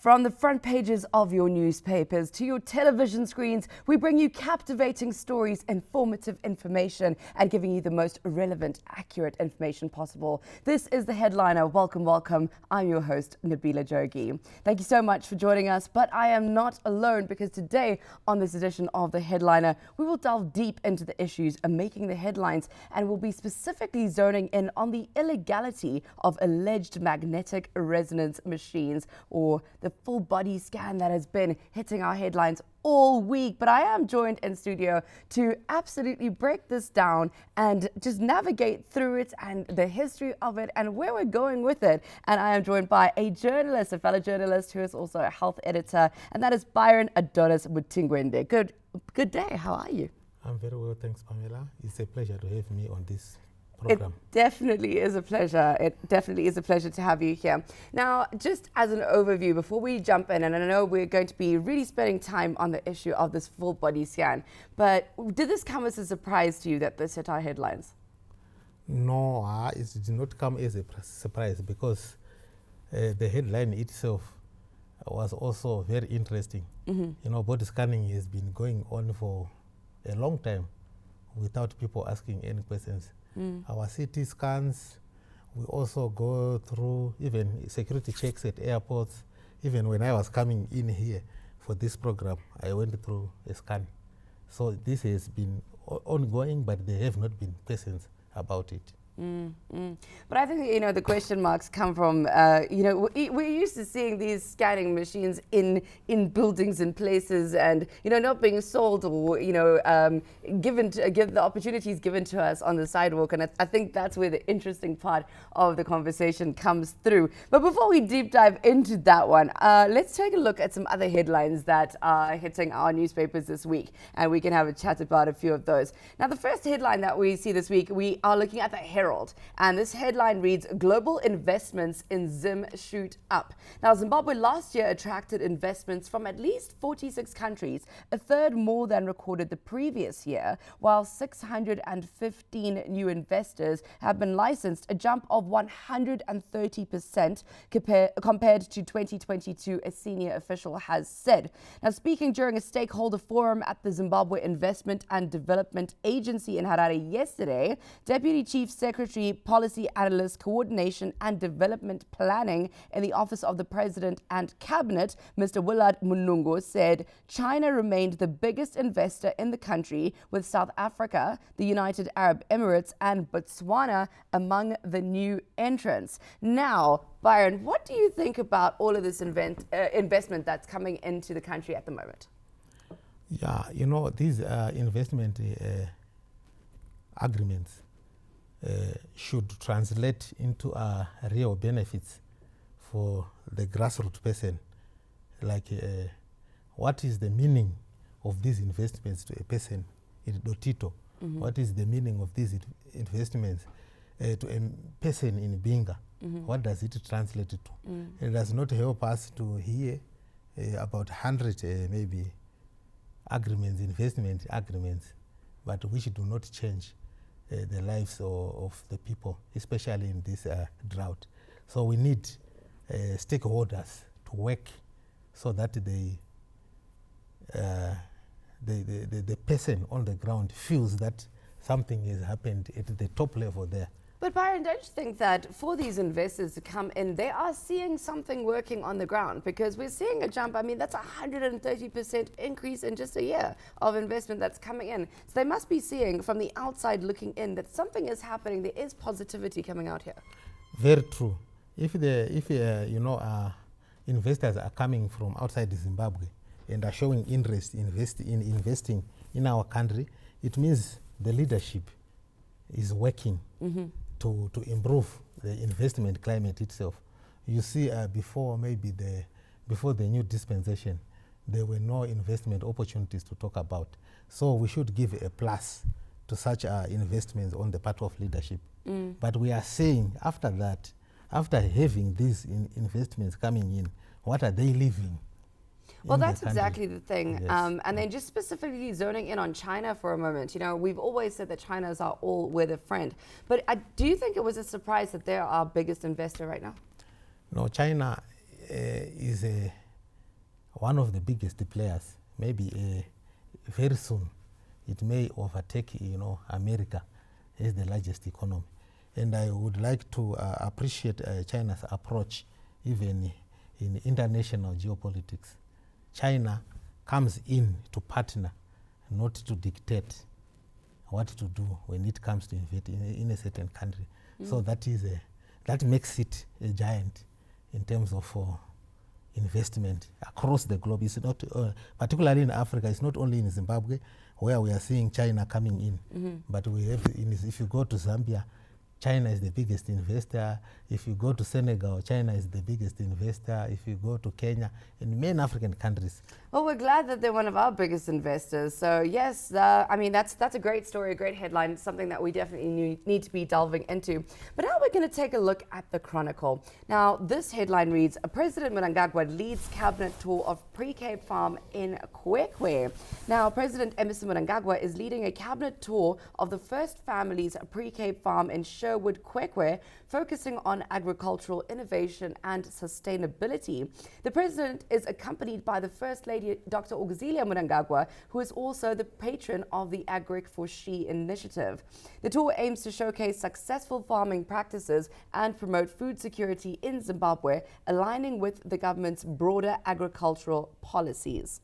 From the front pages of your newspapers to your television screens, we bring you captivating stories, informative information, and giving you the most relevant, accurate information possible. This is The Headliner. Welcome, welcome. I'm your host, Nabila Jogi. Thank you so much for joining us, but I am not alone because today on this edition of The Headliner, we will delve deep into the issues making the headlines, and we'll be specifically zoning in on the illegality of alleged magnetic resonance machines, or the full body scan that has been hitting our headlines all week. But I am joined in studio to absolutely break this down and just navigate through it and the history of it and where we're going with it. And I am joined by a journalist, a fellow journalist who is also a health editor, and that is Byron Adonis Mutingwende. Good day. How are you? I'm very well, thanks, Pamela. It's a pleasure to have me on this program. It definitely is a pleasure. It definitely is a pleasure to have you here. Now, just as an overview, before we jump in, and I know we're going to be really spending time on the issue of this full body scan, but did this come as a surprise to you that this hit our headlines? No, it did not come as a surprise because the headline itself was also very interesting. Mm-hmm. You know, body scanning has been going on for a long time without people asking any questions. Our CT scans, we also go through even security checks at airports. Even when I was coming in here for this program, I went through a scan. So this has been ongoing, but there have not been questions about it. But I think, you know, the question marks come from, you know, we're used to seeing these scanning machines in buildings and places and, you know, not being sold or, you know, give the opportunities given to us on the sidewalk. And I think that's where the interesting part of the conversation comes through. But before we deep dive into that one, let's take a look at some other headlines that are hitting our newspapers this week. And we can have a chat about a few of those. Now, the first headline that we see this week, we are looking at the Herald. And this headline reads, Global Investments in Zim Shoot Up. Now, Zimbabwe last year attracted investments from at least 46 countries, a third more than recorded the previous year, while 615 new investors have been licensed, a jump of 130% compared to 2022, a senior official has said. Now, speaking during a stakeholder forum at the Zimbabwe Investment and Development Agency in Harare yesterday, Deputy Chief Secretary, Policy Analyst, Coordination and Development Planning in the Office of the President and Cabinet, Mr. Willard Munungo, said China remained the biggest investor in the country, with South Africa, the United Arab Emirates and Botswana among the new entrants. Now, Byron, what do you think about all of this investment that's coming into the country at the moment? Yeah, you know, these investment agreements should translate into real benefits for the grassroots person. Like, what is the meaning of these investments to a person in Dotito? Mm-hmm. What is the meaning of these investments to a person in Binga? Mm-hmm. What does it translate to? It does not help us to hear about 100 maybe agreements, investment agreements, but which do not change the lives of the people, especially in this drought. So we need stakeholders to work so that the person on the ground feels that something has happened at the top level there. But Byron, don't you think that for these investors to come in, they are seeing something working on the ground? Because we're seeing a jump. I mean, that's 130% increase in just a year of investment that's coming in. So they must be seeing from the outside looking in that something is happening. There is positivity coming out here. Very true. If you know, investors are coming from outside Zimbabwe and are showing interest in investing in our country, it means the leadership is working to improve the investment climate itself. You see, before the new dispensation, there were no investment opportunities to talk about. So we should give a plus to such investments on the part of leadership. But we are saying after that, after having these investments coming in, what are they leaving? Well, that's exactly the thing. Yes. And then just specifically zoning in on China for a moment, you know, we've always said that China is our all-weather friend. But do you think it was a surprise that they're our biggest investor right now? No, China is one of the biggest players. Maybe very soon it may overtake, America as the largest economy. And I would like to appreciate China's approach even in international geopolitics. China comes in to partner, not to dictate what to do when it comes to invest in a certain country. So that makes it a giant in terms of investment across the globe. It's not, particularly in Africa, it's not only in Zimbabwe where we are seeing China coming in, but we have, if you go to Zambia, China is the biggest investor. If you go to Senegal, China is the biggest investor. If you go to Kenya, in many African countries. Well, we're glad that they're one of our biggest investors. So yes, I mean, that's a great story, a great headline, something that we definitely need to be delving into. But now we're going to take a look at the Chronicle. Now, this headline reads, President Mnangagwa leads cabinet tour of Pre-Cape Farm in Kwekwe. Now, President Emmerson Mnangagwa is leading a cabinet tour of the First Family's Pre-Cape Farm in Sherwood, Kwekwe, focusing on agricultural innovation and sustainability. The president is accompanied by the First Lady, Dr. Auxilia Mnangagwa, who is also the patron of the Agric for She initiative. The tour aims to showcase successful farming practices and promote food security in Zimbabwe, aligning with the government's broader agricultural policies.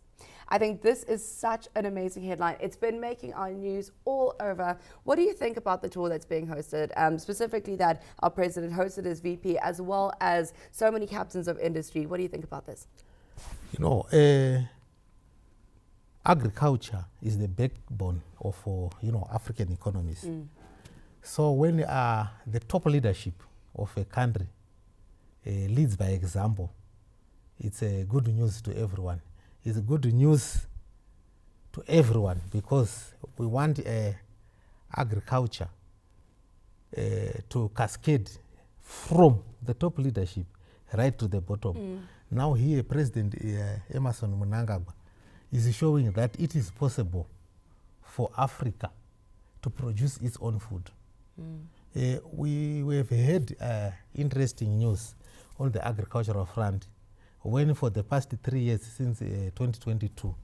I think this is such an amazing headline. It's been making our news all over. What do you think about the tour that's being hosted, specifically that our president hosted as VP, as well as so many captains of industry? What do you think about this? Agriculture is the backbone of, African economies. So when the top leadership of a country leads by example, it's good news to everyone. It's good news to everyone because we want agriculture to cascade from the top leadership right to the bottom. Now here, President Emmerson Mnangagwa is showing that it is possible for Africa to produce its own food. We have had interesting news on the agricultural front when for the past 3 years since 2022,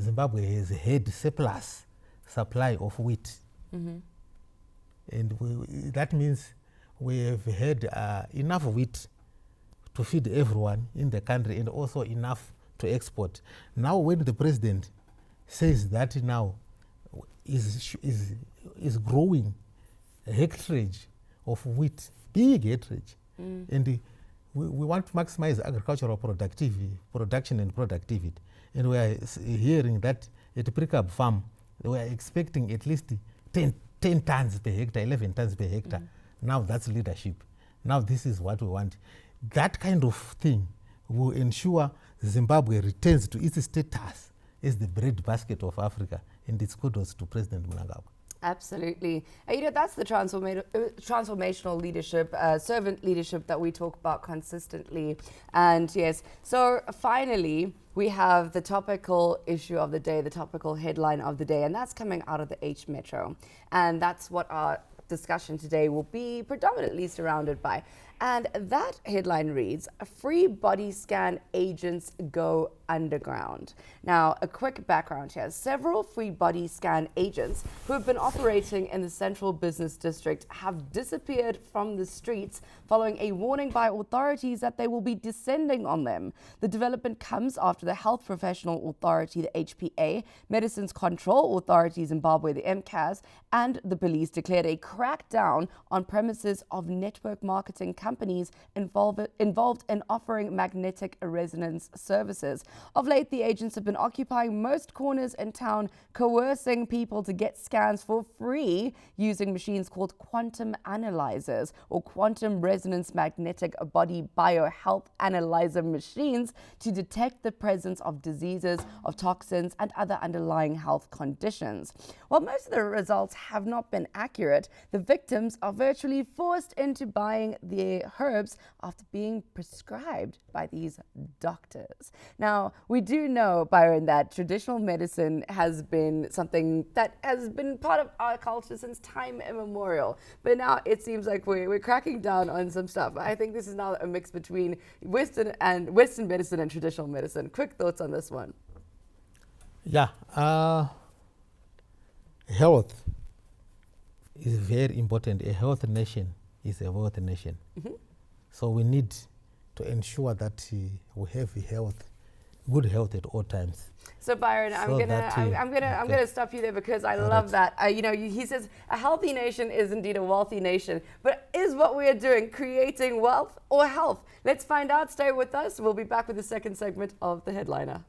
Zimbabwe has had surplus supply of wheat. And that means we have had enough wheat to feed everyone in the country and also enough to export. Now when the president says that now is growing a hectarage of wheat, big hectarage, and we want to maximize agricultural production and productivity. And we are hearing that at Pre-Cape Farm, we are expecting at least 10 tons per hectare, 11 tons per hectare. Now that's leadership. Now this is what we want. That kind of thing will ensure Zimbabwe returns to its status as the breadbasket of Africa. And it's kudos to President Mnangagwa. Absolutely. That's the transformational leadership, servant leadership that we talk about consistently. And yes, so finally, we have the topical issue of the day, the topical headline of the day, and that's coming out of the H Metro. And that's what our discussion today will be predominantly surrounded by. And that headline reads, Free body scan agents go underground. Now, a quick background here. Several free body scan agents who have been operating in the Central Business District have disappeared from the streets following a warning by authorities that they will be descending on them. The development comes after the Health Professional Authority, the HPA, Medicines Control Authority Zimbabwe, the MCAS, and the police declared a crackdown on premises of network marketing companies involved in offering magnetic resonance services. Of late, the agents have been occupying most corners in town, coercing people to get scans for free using machines called quantum analyzers or quantum resonance magnetic body biohealth analyzer machines to detect the presence of diseases, of toxins, and other underlying health conditions. While most of the results have not been accurate, the victims are virtually forced into buying the their herbs after being prescribed by these doctors. Now, we do know, Byron, that traditional medicine has been something that has been part of our culture since time immemorial. But now it seems like we're cracking down on some stuff. I think this is now a mix between Western medicine and traditional medicine. Quick thoughts on this one. Yeah, health is very important. A healthy nation is a wealthy nation. Mm-hmm. So we need to ensure that we have good health at all times. So Byron, I'm gonna stop you there because I love that. He says a healthy nation is indeed a wealthy nation. But is what we are doing creating wealth or health? Let's find out. Stay with us. We'll be back with the second segment of The Headliner.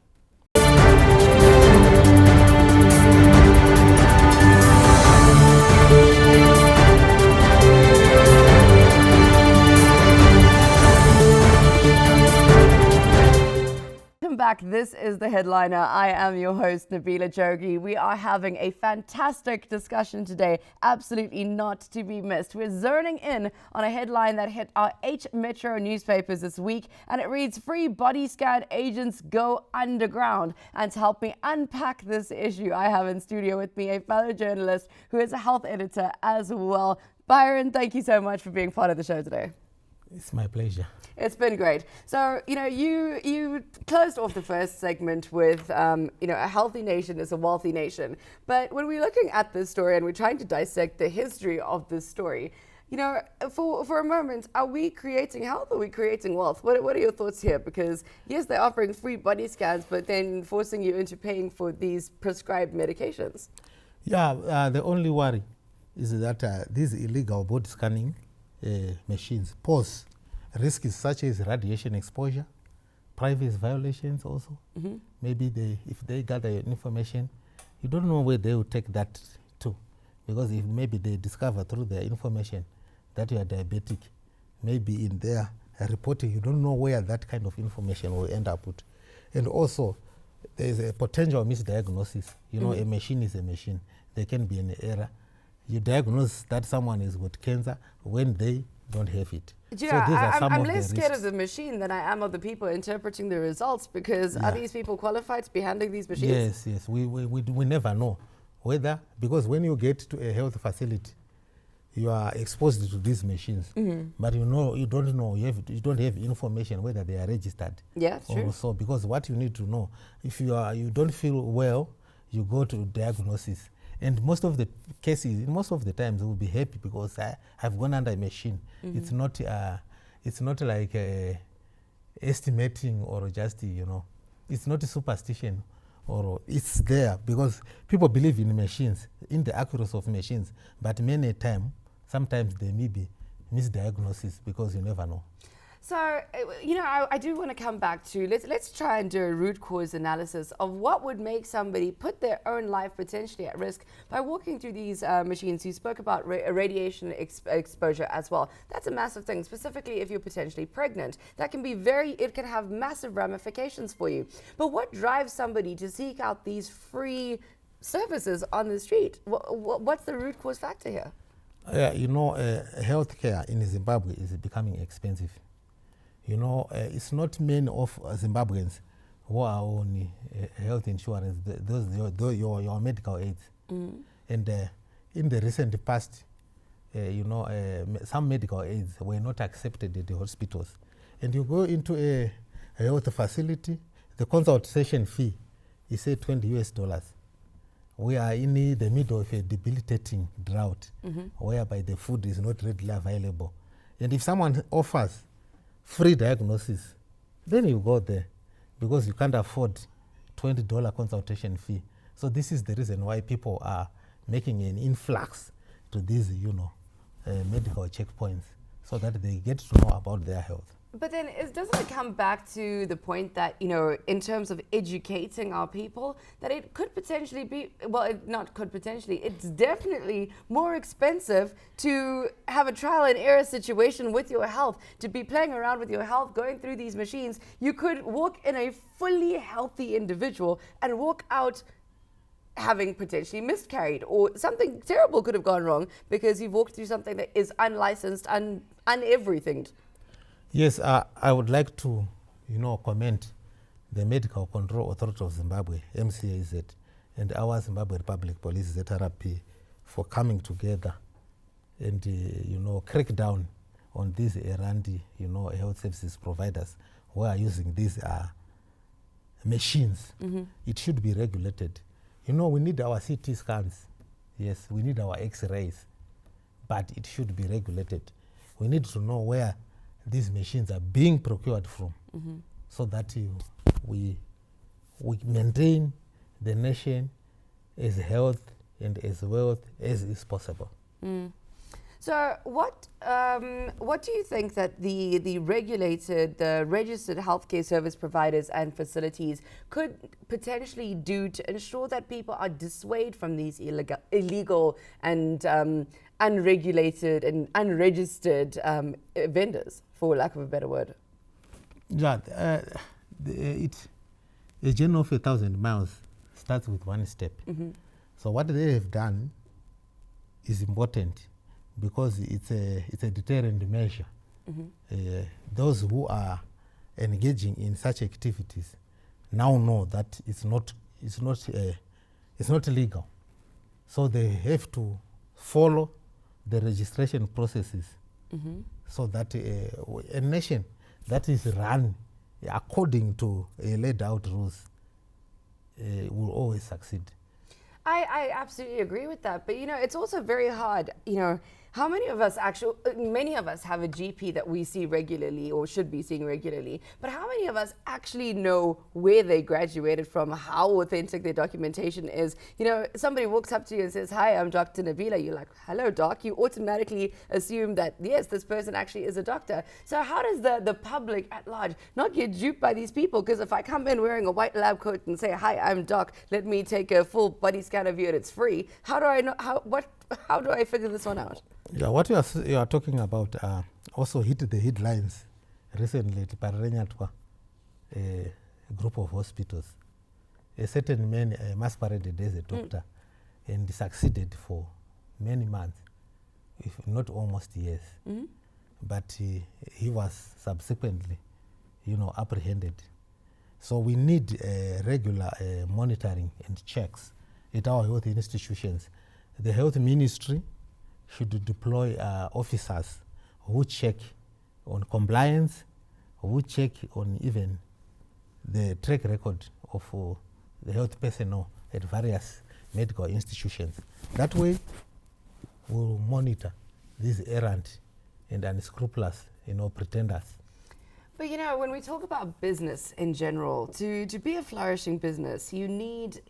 Welcome back. This is The Headliner. I am your host, Nabila Jogi. We are having a fantastic discussion today, absolutely not to be missed. We're zoning in on a headline that hit our 8 metro newspapers this week, and it reads, "Free body scan agents go underground." And to help me unpack this issue, I have in studio with me a fellow journalist who is a health editor as well. Byron, thank you so much for being part of the show today. It's my pleasure. It's been great. So, you closed off the first segment with, a healthy nation is a wealthy nation. But when we're looking at this story and we're trying to dissect the history of this story, for a moment, are we creating health or are we creating wealth? What are your thoughts here? Because, yes, they're offering free body scans, but then forcing you into paying for these prescribed medications. Yeah, the only worry is that these illegal body scanning machines pose risks such as radiation exposure, privacy violations also. Mm-hmm. Maybe if they gather information, you don't know where they will take that to. Because if maybe they discover through their information that you are diabetic, maybe in their reporting, you don't know where that kind of information will end up with. And also, there is a potential misdiagnosis. A machine is a machine. There can be an error. You diagnose that someone is with cancer when they don't have it. I'm less scared of the machine than I am of the people interpreting the results, because are these people qualified to be handling these machines? Yes. We never know whether, because when you get to a health facility, you are exposed to these machines, but you don't know, you don't have information whether they are registered. Yeah, true. So because what you need to know, if you don't feel well, you go to diagnosis. And most of the cases, most of the times, we'll be happy because I've gone under a machine. Mm-hmm. It's not like estimating or just, it's not a superstition, or it's there because people believe in machines, in the accuracy of machines. But sometimes there may be misdiagnosis because you never know. So, I do want to come back to, let's try and do a root cause analysis of what would make somebody put their own life potentially at risk by walking through these machines. You spoke about radiation exposure as well. That's a massive thing, specifically if you're potentially pregnant. That can be it can have massive ramifications for you. But what drives somebody to seek out these free services on the street? What's the root cause factor here? Healthcare in Zimbabwe is becoming expensive. It's not many of Zimbabweans who are on health insurance, your medical aids. Mm. And in the recent past, some medical aids were not accepted at the hospitals. And you go into a health facility, the consultation fee is say $20. We are in the middle of a debilitating drought, whereby the food is not readily available. And if someone offers free diagnosis, then you go there because you can't afford $20 consultation fee. So this is the reason why people are making an influx to these, medical checkpoints so that they get to know about their health. But then doesn't it come back to the point that, in terms of educating our people, that it could potentially be, it's definitely more expensive to have a trial and error situation with your health, to be playing around with your health, going through these machines. You could walk in a fully healthy individual and walk out having potentially miscarried, or something terrible could have gone wrong because you've walked through something that is unlicensed, everything. Yes, I would like to, commend the Medical Control Authority of Zimbabwe, MCAZ, and our Zimbabwe Republic Police, ZRP, for coming together and, crack down on these errandi, health services providers who are using these machines. It should be regulated. We need our CT scans. Yes, we need our X-rays, but it should be regulated. We need to know where these machines are being procured from, so that we maintain the nation as health and as wealth as is possible. So what do you think that the regulated, the registered healthcare service providers and facilities could potentially do to ensure that people are dissuaded from these illegal and unregulated and unregistered vendors, for lack of a better word? Yeah, a journey of 1,000 miles starts with one step. So what they have done is important, because it's a deterrent measure. Those who are engaging in such activities now know that it's not legal. So they have to follow the registration processes, so that a nation that is run according to laid out rules will always succeed. I absolutely agree with that, but it's also very hard. How many of us many of us have a GP that we see regularly or should be seeing regularly, but how many of us actually know where they graduated from, how authentic their documentation is? Somebody walks up to you and says, "Hi, I'm Dr. Nabila." You're like, "Hello, doc." You automatically assume that, yes, this person actually is a doctor. So how does the public at large not get duped by these people? Because if I come in wearing a white lab coat and say, "Hi, I'm doc, let me take a full body scan of you and it's free," how do I know, how do I figure this one out? Yeah, what you are talking about also hit the headlines recently at Pararenyatwa, a group of hospitals. A certain man masqueraded as a doctor and succeeded for many months, if not almost years. But he was subsequently, apprehended. So we need regular monitoring and checks at our health institutions. The health ministry should deploy officers who check on compliance, who check on even the track record of the health personnel at various medical institutions. That way, we'll monitor these errant and unscrupulous, pretenders. But when we talk about business in general, to be a flourishing business, you need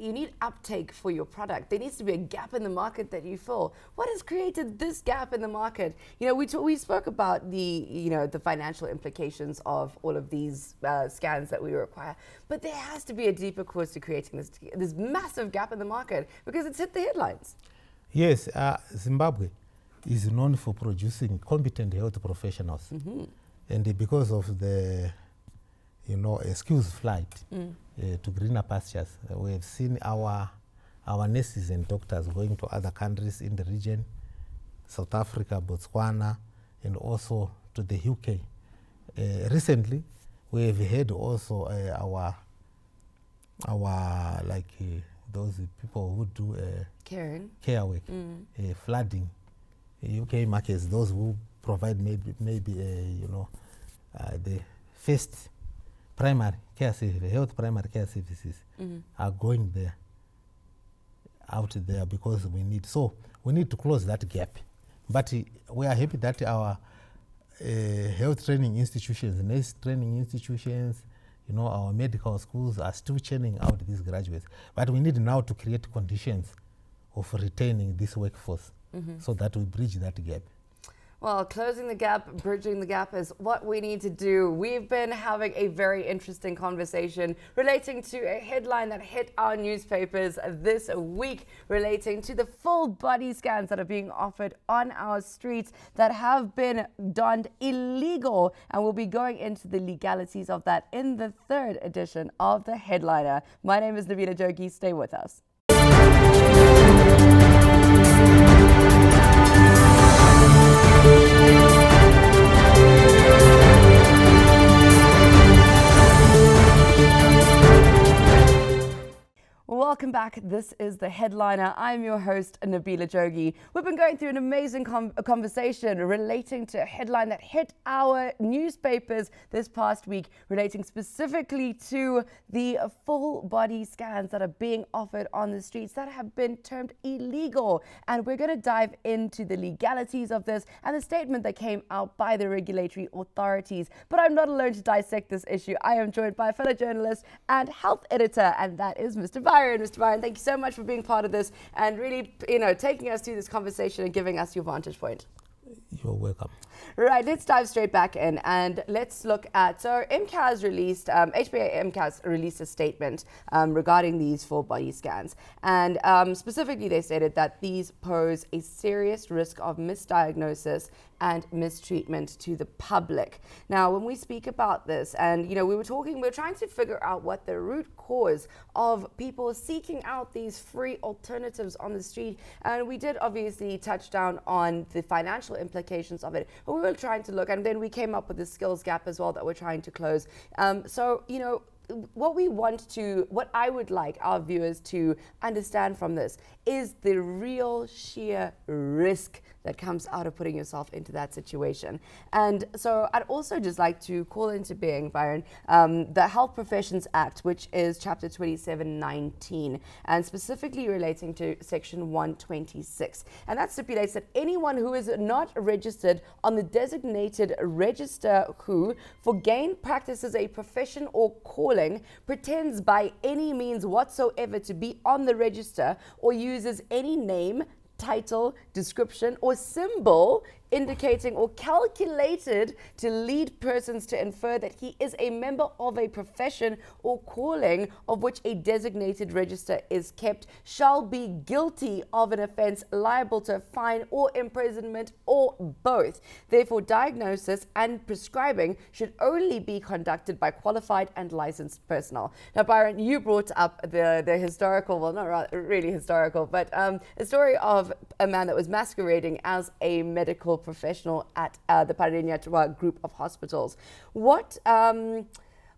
uptake for your product. There needs to be a gap in the market that you fill. What has created this gap in the market? We spoke about the financial implications of all of these scans that we require, but there has to be a deeper cause to creating this massive gap in the market, because it's hit the headlines. Yes, Zimbabwe is known for producing competent health professionals. And because of the, skills flight to greener pastures, we have seen our nurses and doctors going to other countries in the region, South Africa, Botswana, and also to the UK. Recently, we have had also those people who do care work, flooding, UK markets, those who provide maybe the first primary care service, health primary care services are going there, out there, because we need to close that gap. But we are happy that our health training institutions, nurse training institutions, our medical schools are still churning out these graduates. But we need now to create conditions of retaining this workforce so that we bridge that gap. Well, closing the gap, bridging the gap is what we need to do. We've been having a very interesting conversation relating to a headline that hit our newspapers this week, relating to the full body scans that are being offered on our streets that have been done illegal. And we'll be going into the legalities of that in the third edition of The Headliner. My name is Navita Jogi. Stay with us. welcome back. This is The Headliner. I'm your host, Nabila Jogi. We've been going through an amazing conversation relating to a headline that hit our newspapers this past week, relating specifically to the full body scans that are being offered on the streets that have been termed illegal. And we're going to dive into the legalities of this and the statement that came out by the regulatory authorities. But I'm not alone to dissect this issue. I am joined by a fellow journalist and health editor, and that is Mr. Byron. Mr. Byron, thank you so much for being part of this and really, taking us through this conversation and giving us your vantage point. You're welcome. Right, let's dive straight back in and let's look at, so MCAS released, HBA MCAS released a statement regarding these full body scans. And specifically they stated that these pose a serious risk of misdiagnosis and mistreatment to the public. Now, when we speak about this, and we were trying to figure out what the root cause of people seeking out these free alternatives on the street, and we did obviously touch down on the financial implications of it, but we were trying to look, and then we came up with the skills gap as well that we're trying to close. What I would like our viewers to understand from this is the real sheer risk that comes out of putting yourself into that situation. And so I'd also just like to call into being, Byron, the Health Professions Act, which is Chapter 2719, and specifically relating to Section 126. And that stipulates that anyone who is not registered on the designated register who, for gain, practices a profession or calling, pretends by any means whatsoever to be on the register, or uses any name, title, description, or symbol indicating or calculated to lead persons to infer that he is a member of a profession or calling of which a designated register is kept, shall be guilty of an offence liable to a fine or imprisonment or both. Therefore, diagnosis and prescribing should only be conducted by qualified and licensed personnel. Now, Byron, you brought up the historical, well, not really historical, but a story of a man that was masquerading as a medical professional at the Paranyatwa group of hospitals. What can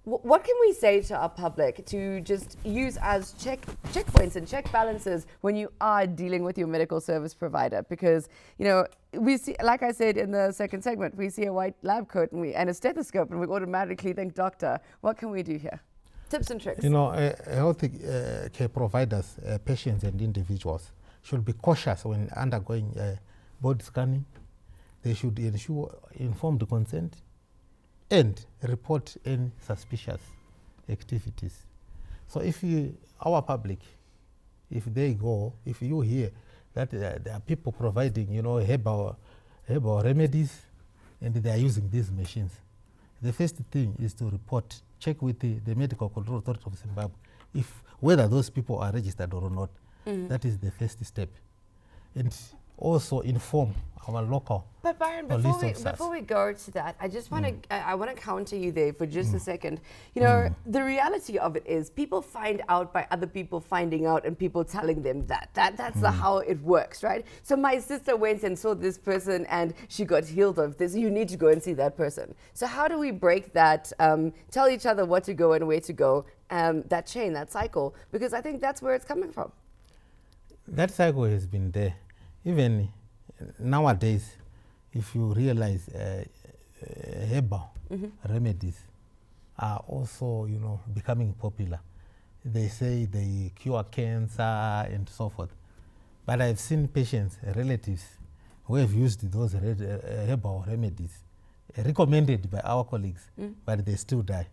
we say to our public to just use as checkpoints and check balances when you are dealing with your medical service provider? Because, we see, like I said in the second segment, we see a white lab coat and a stethoscope and we automatically think doctor. What can we do here? Tips and tricks. Health care providers, patients and individuals should be cautious when undergoing body scanning. They should ensure informed consent and report any suspicious activities. So if our public, if you hear that there are people providing, herbal remedies and they are using these machines, the first thing is to report, check with the Medical Control Authority of Zimbabwe whether those people are registered or not. That is the first step. And also inform our local But Byron, before we go to that, I just want to I want to counter you there for just a second. The reality of it is people find out by other people finding out and people telling them that's how it works, right? So my sister went and saw this person and she got healed of this. You need to go and see that person. So how do we break that, tell each other what to go and where to go, that chain, that cycle? Because I think that's where it's coming from. That cycle has been there. Even nowadays, if you realize herbal remedies are also, becoming popular. They say they cure cancer and so forth. But I've seen patients, relatives, who have used those herbal remedies recommended by our colleagues, but they still die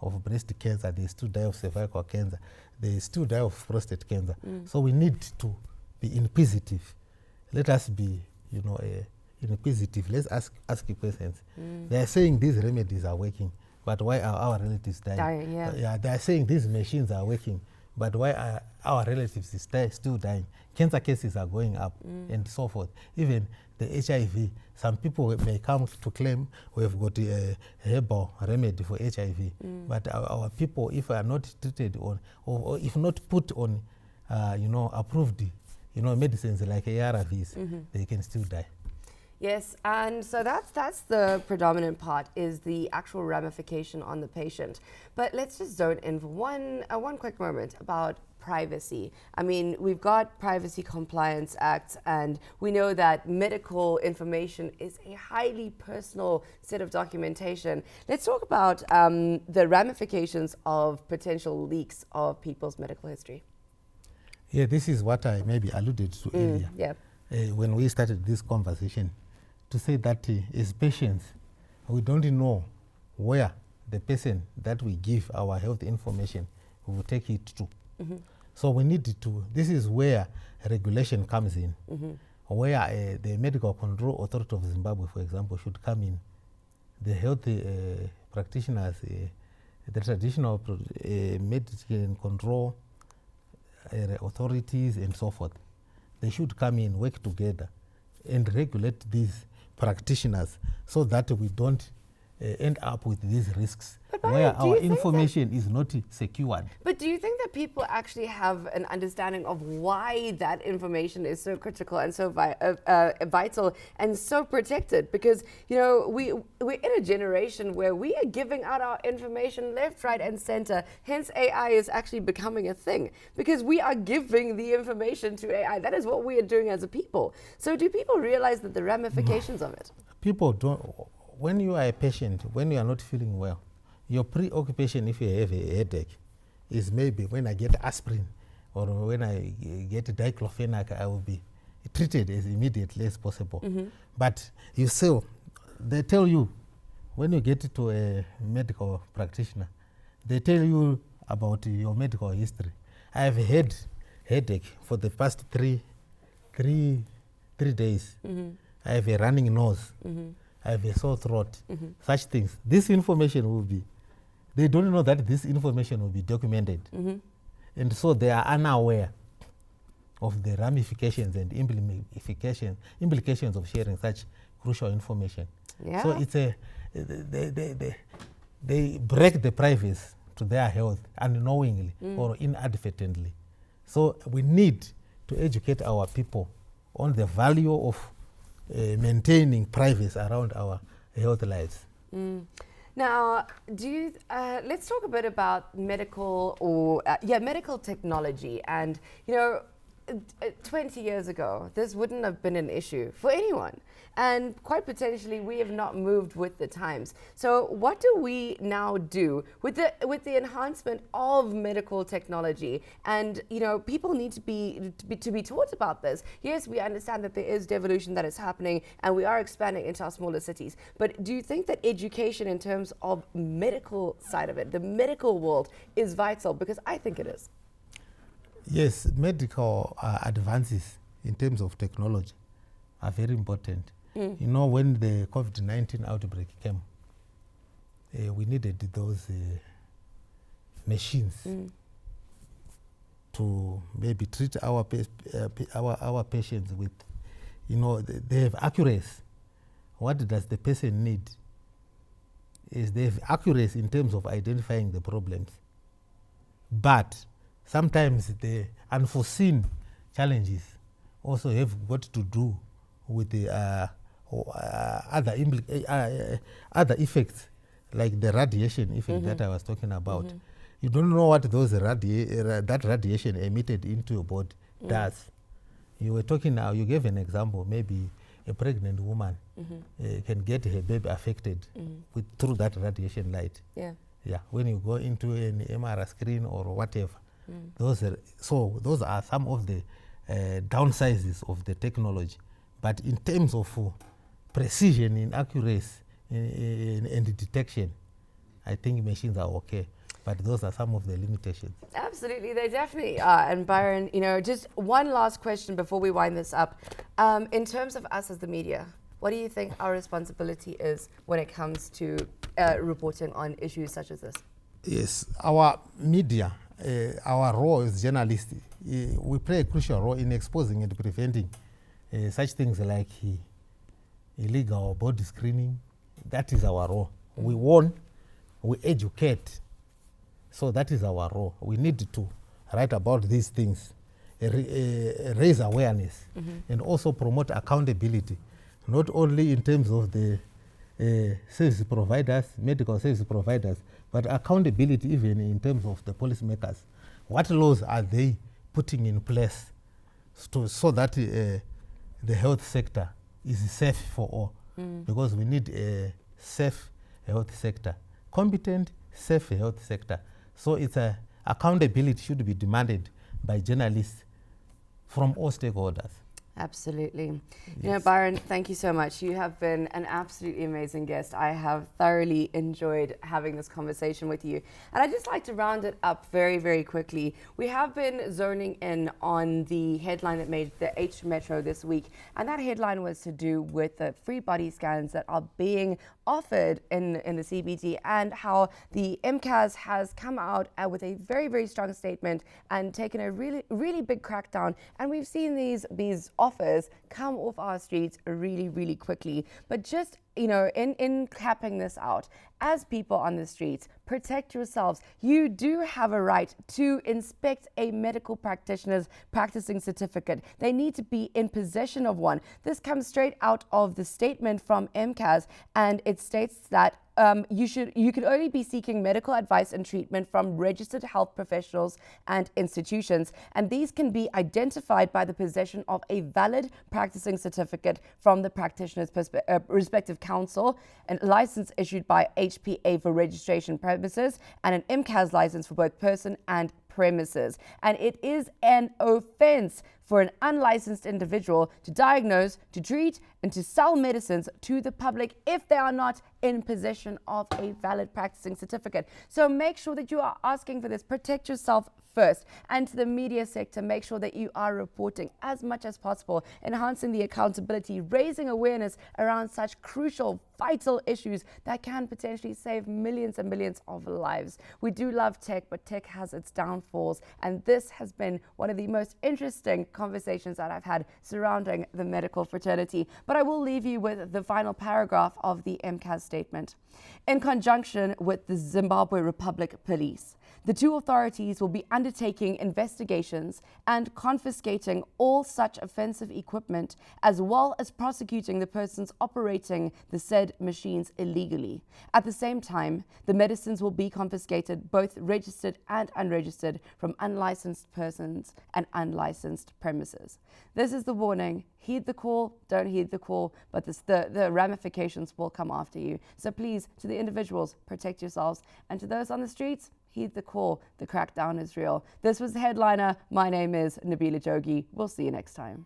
of breast cancer, they still die of cervical cancer, they still die of prostate cancer. So we need to be inquisitive. Let us be, inquisitive. Let's ask questions. They are saying these remedies are working, but why are our relatives dying? They are saying these machines are working, but why are our relatives still dying? Cancer cases are going up and so forth. Even the HIV, some people may come to claim we have got a herbal remedy for HIV, but our people, if are not treated on, or if not put on, approved, medicines like ARVs, they can still die. Yes, and so that's the predominant part, is the actual ramification on the patient. But let's just zone in for one quick moment about privacy. I mean, we've got Privacy Compliance Act, and we know that medical information is a highly personal set of documentation. Let's talk about the ramifications of potential leaks of people's medical history. Yeah, this is what I maybe alluded to earlier. Yeah. When we started this conversation, to say that as patients, we don't know where the person that we give our health information will take it to. So we need to, this is where regulation comes in, where the Medical Control Authority of Zimbabwe, for example, should come in. The health practitioners, the traditional medical control authorities and so forth, they should come in, work together and regulate these practitioners so that we don't end up with these risks where our information is not secured. But do you think that people actually have an understanding of why that information is so critical and so vital and so protected? Because, you know, we're in a generation where we are giving out our information left, right, and center. Hence, AI is actually becoming a thing because we are giving the information to AI. That is what we are doing as a people. So do people realize that the ramifications of it? People don't. When you are a patient, when you are not feeling well, your preoccupation, if you have a headache, is maybe when I get aspirin or when I get diclofenac, I will be treated as immediately as possible. But you still, they tell you, when you get to a medical practitioner, they tell you about your medical history. I have had headache for the past three days. I have a running nose. I have a sore throat. Such things. This information will be, they don't know that this information will be documented. And so they are unaware of the ramifications and implications of sharing such crucial information. Yeah. So it's they break the privacy to their health unknowingly or inadvertently. So we need to educate our people on the value of maintaining privacy around our health lives. Now, let's talk a bit about medical technology. And, you know, 20 years ago, this wouldn't have been an issue for anyone. And quite potentially, we have not moved with the times. So what do we now do with the enhancement of medical technology? And, you know, people need to be taught about this. Yes, we understand that there is devolution that is happening and we are expanding into our smaller cities. But do you think that education in terms of medical side of it, the medical world, is vital? Because I think it is. Yes, medical advances in terms of technology are very important. You know, when the COVID-19 outbreak came, we needed those machines to maybe treat our patients with, you know, they have accuracy. What does the person need? Is they have accuracy in terms of identifying the problems. But sometimes the unforeseen challenges also have got to do with the other effects, like the radiation effect that I was talking about. You don't know what those that radiation emitted into your body does. You were talking now, you gave an example, maybe a pregnant woman can get her baby affected through that radiation light. Yeah, when you go into an MRI screen or whatever. Those are some of the downsizes of the technology. But in terms of precision in accuracy and detection, I think machines are okay. But those are some of the limitations. Absolutely, they definitely are. And Byron, you know, just one last question before we wind this up. In terms of us as the media, what do you think our responsibility is when it comes to reporting on issues such as this? Yes, our media, our role as journalists, we play a crucial role in exposing and preventing such things like illegal body screening. That is our role. We warn, we educate. So that is our role. We need to write about these things, raise awareness, and also promote accountability. not only in terms of the service providers, medical service providers, but accountability even in terms of the policymakers. What laws are they putting in place so that the health sector is safe for all? Because we need a safe health sector, competent, safe health sector. So it's accountability should be demanded by journalists from all stakeholders. Absolutely. Yes. You know, Byron, thank you so much. You have been an absolutely amazing guest. I have thoroughly enjoyed having this conversation with you. And I'd just like to round it up very, very quickly. We have been zoning in on the headline that made the H Metro this week. And that headline was to do with the free body scans that are being offered in the CBD, and how the MCAS has come out with a very, very strong statement and taken a really, really big crackdown. And we've seen these offers come off our streets really, really quickly. But just, you know, in capping this out, as people on the streets, protect yourselves. You do have a right to inspect a medical practitioner's practicing certificate. They need to be in possession of one. This comes straight out of the statement from MCAS, and it states that you could only be seeking medical advice and treatment from registered health professionals and institutions, and these can be identified by the possession of a valid practicing certificate from the practitioner's respective council, and a license issued by HPA for registration purposes, and an MCAS license for both person and premises. And it is an offense for an unlicensed individual to diagnose, to treat, and to sell medicines to the public if they are not in possession of a valid practicing certificate. So make sure that you are asking for this. Protect yourself first. And to the media sector, make sure that you are reporting as much as possible, enhancing the accountability, raising awareness around such crucial, vital issues that can potentially save millions and millions of lives. We do love tech, but tech has its downfalls, and this has been one of the most interesting conversations that I've had surrounding the medical fraternity. But I will leave you with the final paragraph of the MCAS statement. In conjunction with the Zimbabwe Republic Police, the two authorities will be undertaking investigations and confiscating all such offensive equipment, as well as prosecuting the persons operating the said machines illegally. At the same time, the medicines will be confiscated, both registered and unregistered, from unlicensed persons and unlicensed premises. This is the warning. Heed the call, don't heed the call, but the ramifications will come after you. So please, to the individuals, protect yourselves, and to those on the streets, heed the call. The crackdown is real. This was the Headliner. My name is Nabila Jogi. We'll see you next time.